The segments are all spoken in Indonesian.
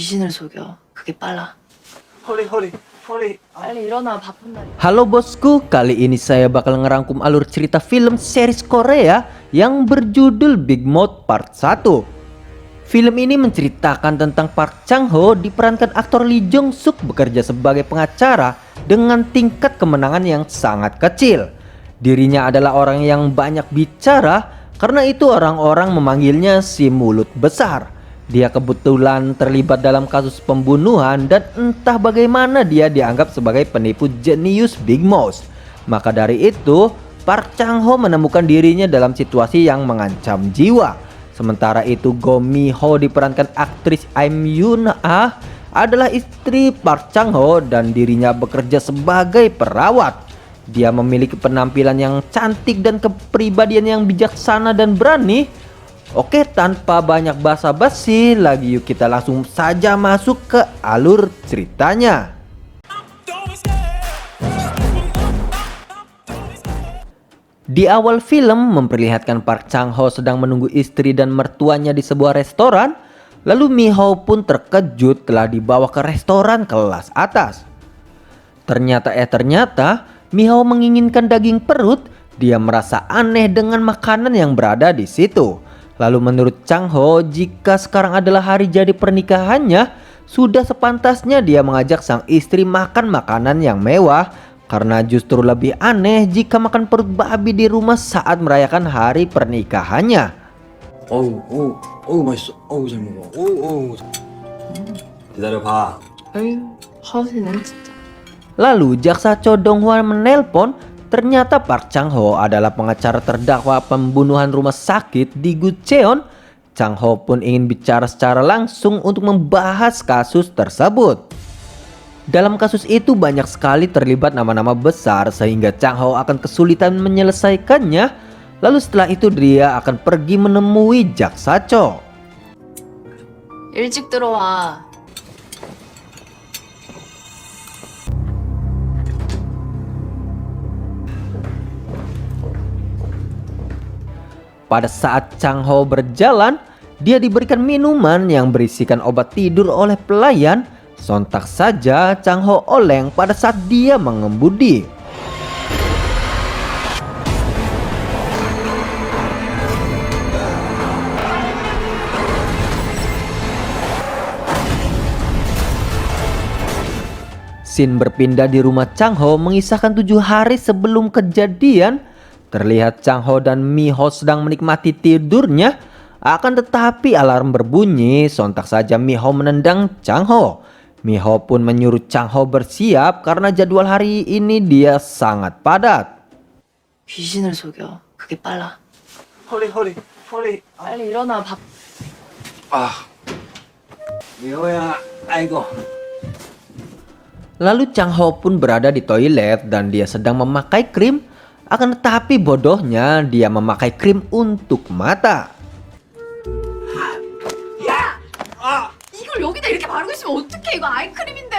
귀신을 속여. 그게 빨라. 허리. 빨리 일어나, 바쁜 날이. Halo bosku, kali ini saya bakal ngerangkum alur cerita film series Korea yang berjudul Big Mouth Part 1. Film ini menceritakan tentang Park Chang-ho diperankan aktor Lee Jong Suk bekerja sebagai pengacara dengan tingkat kemenangan yang sangat kecil. Dirinya adalah orang yang banyak bicara, karena itu orang-orang memanggilnya si mulut besar. Dia kebetulan terlibat dalam kasus pembunuhan dan entah bagaimana dia dianggap sebagai penipu jenius Big Mouth. Maka dari itu, Park Chang-ho menemukan dirinya dalam situasi yang mengancam jiwa. Sementara itu, Go Mi-ho diperankan aktris Im Yoon-ah adalah istri Park Chang-ho dan dirinya bekerja sebagai perawat. Dia memiliki penampilan yang cantik dan kepribadian yang bijaksana dan berani. Oke, tanpa banyak basa-basi lagi, yuk kita langsung saja masuk ke alur ceritanya. Di awal film memperlihatkan Park Chang-ho sedang menunggu istri dan mertuanya di sebuah restoran. Lalu Mi-ho pun terkejut telah dibawa ke restoran kelas atas. Ternyata Mi-ho menginginkan daging perut. Dia merasa aneh dengan makanan yang berada di situ. Lalu menurut Chang-ho, jika sekarang adalah hari jadi pernikahannya, sudah sepantasnya dia mengajak sang istri makan makanan yang mewah. Karena justru lebih aneh jika makan perut babi di rumah saat merayakan hari pernikahannya. 맛있어. 잘 먹어. 기다려봐. 에휴, 허세는 진짜. Lalu jaksa Cho Dong-hwa menelpon. Ternyata Park Chang-ho adalah pengacara terdakwa pembunuhan rumah sakit di Gucheon. Chang-ho pun ingin bicara secara langsung untuk membahas kasus tersebut. Dalam kasus itu banyak sekali terlibat nama-nama besar sehingga Chang-ho akan kesulitan menyelesaikannya. Lalu setelah itu dia akan pergi menemui jaksa Cho. 일찍 들어와. Pada saat Chang-ho berjalan, dia diberikan minuman yang berisikan obat tidur oleh pelayan. Sontak saja Chang-ho oleng pada saat dia mengemudi. Scene berpindah di rumah Chang-ho mengisahkan 7 hari sebelum kejadian. Terlihat Chang-ho dan Mi-ho sedang menikmati tidurnya. Akan tetapi alarm berbunyi. Sontak saja Mi-ho menendang Chang-ho. Mi-ho pun menyuruh Chang-ho bersiap karena jadwal hari ini dia sangat padat. 귀신을 속여. 그게 빨라. 허리. 빨리 일어나, 미호야, 아이고. Lalu Chang-ho pun berada di toilet dan dia sedang memakai krim. Akan tetapi bodohnya dia memakai krim untuk mata. 이걸 여기다 이렇게 바르고 있으면 어떡해? 이거 아이크림인데.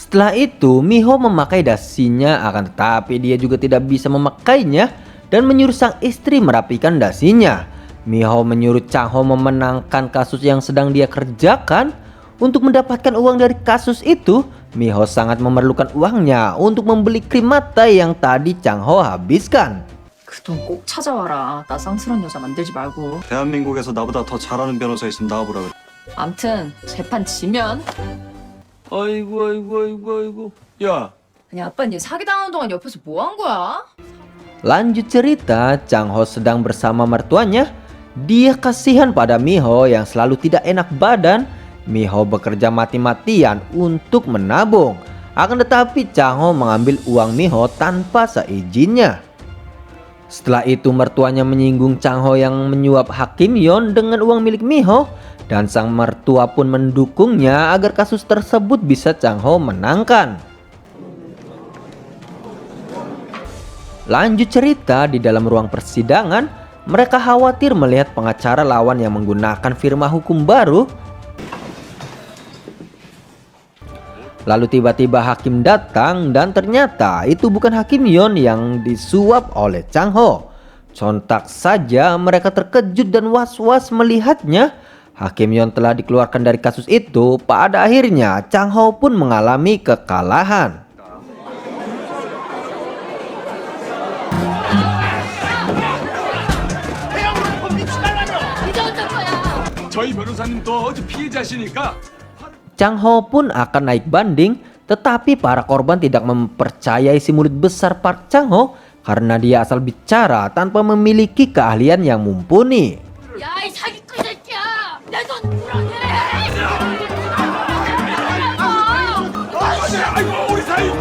Setelah itu Mi-ho memakai dasinya, akan tetapi dia juga tidak bisa memakainya dan menyuruh sang istri merapikan dasinya. Mi-ho menyuruh Chang-ho memenangkan kasus yang sedang dia kerjakan. Untuk mendapatkan uang dari kasus itu, Mi-ho sangat memerlukan uangnya untuk membeli krim mata yang tadi Chang-ho habiskan. 그 돈 꼭 찾아와라. 나 쌍스러운 여자 만들지 말고. 대한민국에서 나보다 더 잘하는 변호사 있으면 나와보라 그래. 암튼 재판 지면. 아이고. 야, 아니 아빠 이제 사기당하는 동안 옆에서 뭐 한 거야? Lanjut cerita, Chang-ho sedang bersama mertuanya. Dia kasihan pada Mi-ho yang selalu tidak enak badan. Mi-ho bekerja mati-matian untuk menabung. Akan tetapi Chang-ho mengambil uang Mi-ho tanpa seizinnya. Setelah itu mertuanya menyinggung Chang-ho yang menyuap Hakim Yeon dengan uang milik Mi-ho. Dan sang mertua pun mendukungnya agar kasus tersebut bisa Chang-ho menangkan. Lanjut cerita, di dalam ruang persidangan, mereka khawatir melihat pengacara lawan yang menggunakan firma hukum baru. Lalu tiba-tiba hakim datang dan ternyata itu bukan Hakim Yeon yang disuap oleh Chang-ho. Sontak saja mereka terkejut dan was-was melihatnya. Hakim yang telah dikeluarkan dari kasus itu, pada akhirnya Chang Ho pun mengalami kekalahan. 저희 변호사님도 어제 피해자시니까 Chang Ho pun akan naik banding, tetapi para korban tidak mempercayai si murid besar Park Chang Ho karena dia asal bicara tanpa memiliki keahlian yang mumpuni. 야, 이 사기꾼 새끼야! 내 돈 불안해! 아이고 우리 사이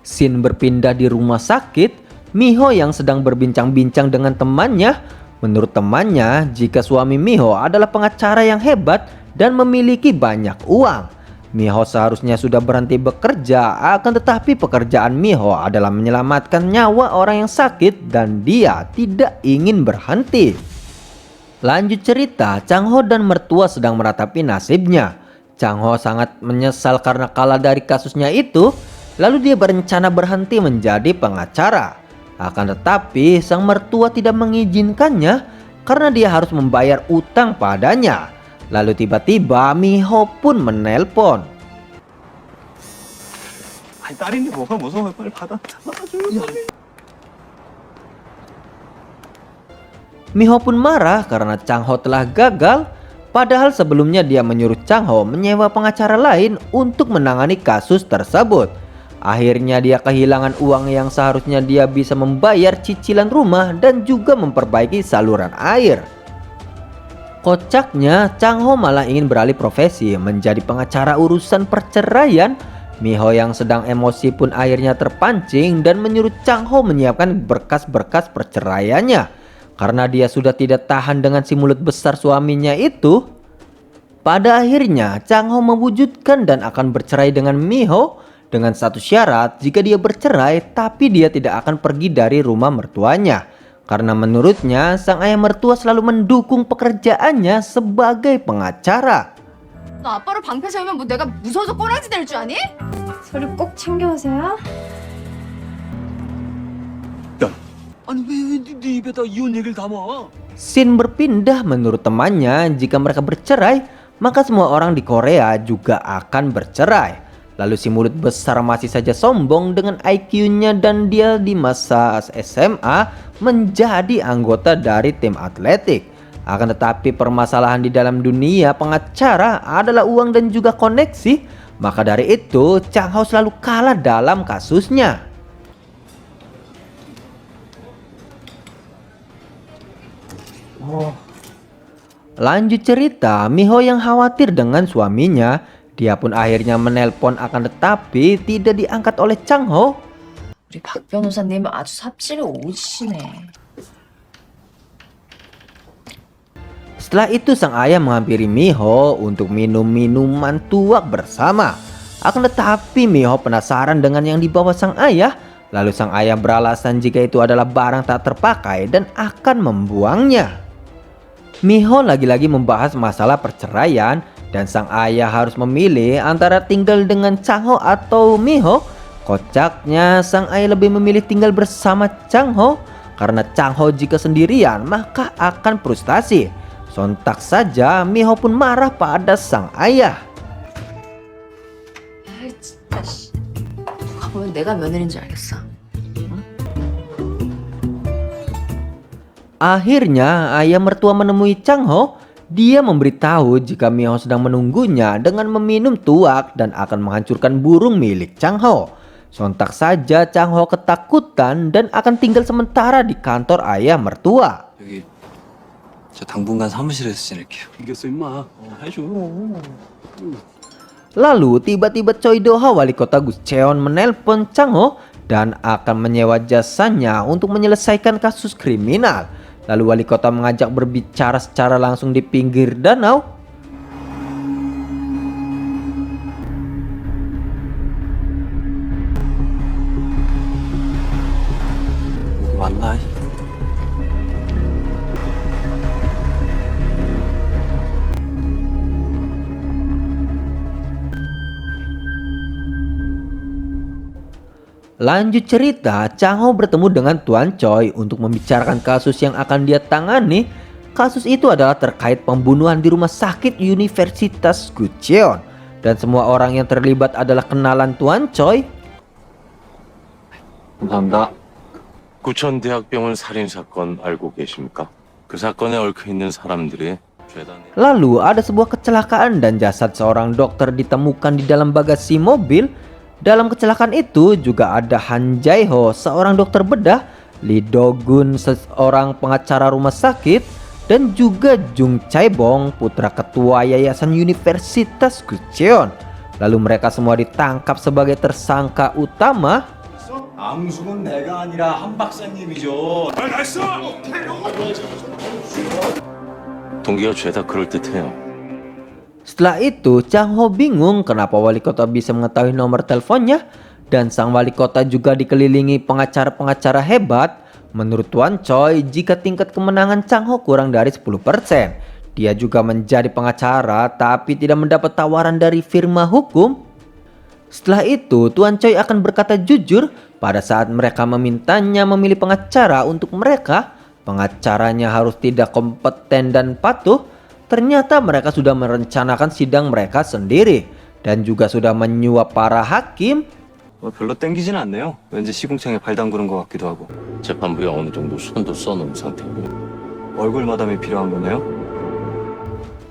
Scene berpindah di rumah sakit. Miho yang sedang berbincang-bincang dengan temannya. Menurut temannya, jika suami Miho adalah pengacara yang hebat dan memiliki banyak uang, Miho seharusnya sudah berhenti bekerja. Akan tetapi pekerjaan Miho adalah menyelamatkan nyawa orang yang sakit dan dia tidak ingin berhenti. Lanjut cerita, Chang Ho dan mertua sedang meratapi nasibnya. Chang Ho sangat menyesal karena kalah dari kasusnya itu. Lalu dia berencana berhenti menjadi pengacara. Akan tetapi sang mertua tidak mengizinkannya karena dia harus membayar utang padanya. Lalu tiba-tiba Miho pun menelpon. 아니 딸인데 뭐가 무서워 빨리 받아줘. Miho pun marah karena Chang Ho telah gagal. Padahal sebelumnya dia menyuruh Chang Ho menyewa pengacara lain untuk menangani kasus tersebut. Akhirnya dia kehilangan uang yang seharusnya dia bisa membayar cicilan rumah dan juga memperbaiki saluran air. Kocaknya, Chang Ho malah ingin beralih profesi menjadi pengacara urusan perceraian. Miho yang sedang emosi pun akhirnya terpancing dan menyuruh Chang Ho menyiapkan berkas-berkas perceraiannya. Karena dia sudah tidak tahan dengan si mulut besar suaminya itu. Pada akhirnya, Chang Ho mewujudkan dan akan bercerai dengan Miho dengan satu syarat, jika dia bercerai tapi dia tidak akan pergi dari rumah mertuanya. Karena menurutnya sang ayah mertua selalu mendukung pekerjaannya sebagai pengacara. 너 아빠를 방패 세우면 뭐 내가 무서워서 꼬라지 될 줄 아니? 서류 꼭 챙겨오세요. 아니 왜네 입에다 이혼 얘기를 담아? Scene berpindah menurut temannya, jika mereka bercerai, maka semua orang di Korea juga akan bercerai. Lalu si mulut besar masih saja sombong dengan IQ-nya dan dia di masa SMA menjadi anggota dari tim atletik. Akan tetapi permasalahan di dalam dunia pengacara adalah uang dan juga koneksi. Maka dari itu Chang Ho selalu kalah dalam kasusnya. Lanjut cerita, Miho yang khawatir dengan suaminya, dia pun akhirnya menelpon akan tetapi tidak diangkat oleh Chang Ho. 우리 박 변호사님 아주 삽질을 오지시네. Setelah itu sang ayah menghampiri Miho untuk minum minuman tuak bersama. Akan tetapi Miho penasaran dengan yang dibawa sang ayah. Lalu sang ayah beralasan jika itu adalah barang tak terpakai dan akan membuangnya. Miho lagi-lagi membahas masalah perceraian dan sang ayah harus memilih antara tinggal dengan Chang Ho atau Miho. Kocaknya sang ayah lebih memilih tinggal bersama Chang Ho karena Chang Ho jika sendirian maka akan frustasi. Sontak saja Miho pun marah pada sang ayah. 아이 진짜 씨. 누가 보면 내가 며느리인 줄 알겠어. Akhirnya ayah mertua menemui Chang Ho. Dia memberitahu jika Miho sedang menunggunya dengan meminum tuak dan akan menghancurkan burung milik Chang Ho. Sontak saja Chang Ho ketakutan dan akan tinggal sementara di kantor ayah mertua. 여기 저 당분간 사무실에서 지낼게요. 이겼어 임마. 해줘. Lalu tiba-tiba Choi Do-ha wali kota Gus Cheon menelpon Chang Ho dan akan menyewa jasanya untuk menyelesaikan kasus kriminal. Lalu wali kota mengajak berbicara secara langsung di pinggir danau. 맞나? Lanjut cerita, Chang Ho bertemu dengan Tuan Choi untuk membicarakan kasus yang akan dia tangani. Kasus itu adalah terkait pembunuhan di rumah sakit Universitas Gucheon. Dan semua orang yang terlibat adalah kenalan Tuan Choi. 감사합니다. 구천대학병원 살인사건 알고 계십니까? 그 사건에 얽혀 있는 사람들이 죄단에 Lalu ada sebuah kecelakaan dan jasad seorang dokter ditemukan di dalam bagasi mobil. Dalam kecelakaan itu juga ada Han Jae-ho, seorang dokter bedah, Lee Do-gun, seorang pengacara rumah sakit, dan juga Jung Chae-bong, putra ketua Yayasan Universitas Gucheon. Lalu mereka semua ditangkap sebagai tersangka utama. 앙숙은 내가 아니라 한 박사님이죠. 동기가 죄다 그럴듯해요. Setelah itu, Chang Ho bingung kenapa wali kota bisa mengetahui nomor teleponnya, dan sang wali kota juga dikelilingi pengacara-pengacara hebat. Menurut Tuan Choi, jika tingkat kemenangan Chang Ho kurang dari 10%, dia juga menjadi pengacara tapi tidak mendapat tawaran dari firma hukum. Setelah itu, Tuan Choi akan berkata jujur pada saat mereka memintanya memilih pengacara untuk mereka. Pengacaranya harus tidak kompeten dan patuh. Ternyata mereka sudah merencanakan sidang mereka sendiri dan juga sudah menyuap para hakim. 별로 땡기진 않네요. 왠지 시궁창에 발 담그는 것 같기도 하고. 재판부에 어느 정도 손도 써놓은 상태고. 얼굴 마담이 필요한 거네요.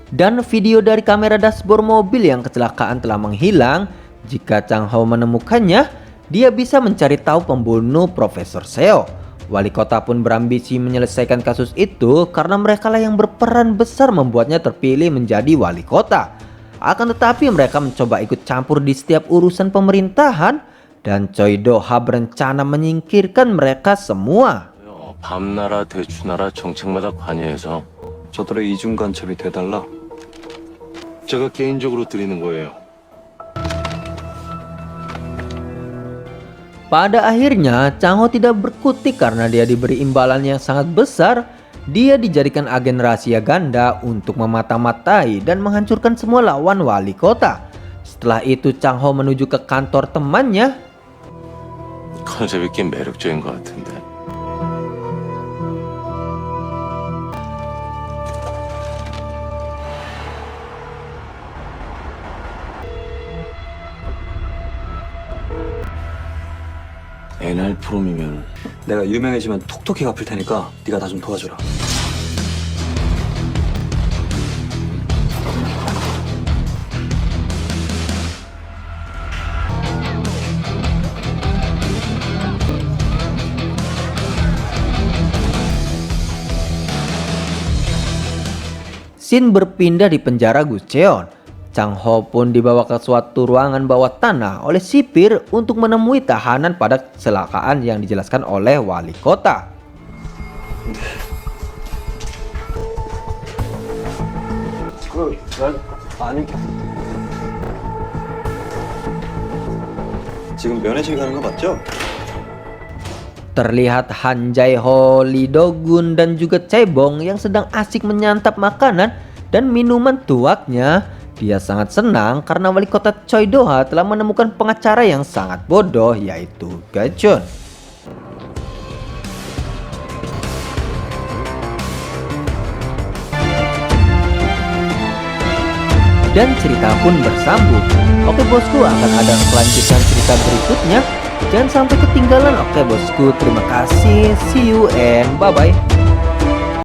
Dan video dari kamera dashboard mobil yang kecelakaan telah menghilang. Jika Chang Ho menemukannya, dia bisa mencari tahu pembunuh Profesor Seo. Wali kota pun berambisi menyelesaikan kasus itu karena merekalah yang berperan besar membuatnya terpilih menjadi wali kota. Akan tetapi mereka mencoba ikut campur di setiap urusan pemerintahan dan Choi Do-ha berencana menyingkirkan mereka semua. 밤나라 대추나라 정책마다 관여해서 저들의 이중 간첩이 돼달라. 제가 개인적으로 드리는 거예요. Pada akhirnya, Chang Ho tidak berkutik karena dia diberi imbalan yang sangat besar. Dia dijadikan agen rahasia ganda untuk memata-matai dan menghancurkan semua lawan wali kota. Setelah itu, Chang Ho menuju ke kantor temannya. 컨셉이 꽤 매력적인 것 같은데. NR 프롬이면 내가 유명해지면 톡톡히 갚을 테니까 네가 나 좀 도와줘라. Scene berpindah di penjara Gucheon. Chang Ho pun dibawa ke suatu ruangan bawah tanah oleh sipir untuk menemui tahanan pada kecelakaan yang dijelaskan oleh wali kota. 아니. 지금 면회실 가는 거 맞죠? Terlihat Han Jae-ho, Lee Do-gun, dan juga Chae-bong yang sedang asik menyantap makanan dan minuman tuaknya. Dia sangat senang karena wali kota Choi Do-ha telah menemukan pengacara yang sangat bodoh, yaitu Ga-chun. Dan cerita pun bersambung. Oke bosku, akan ada kelanjutan cerita berikutnya. Jangan sampai ketinggalan. Oke bosku, terima kasih. See you and bye-bye.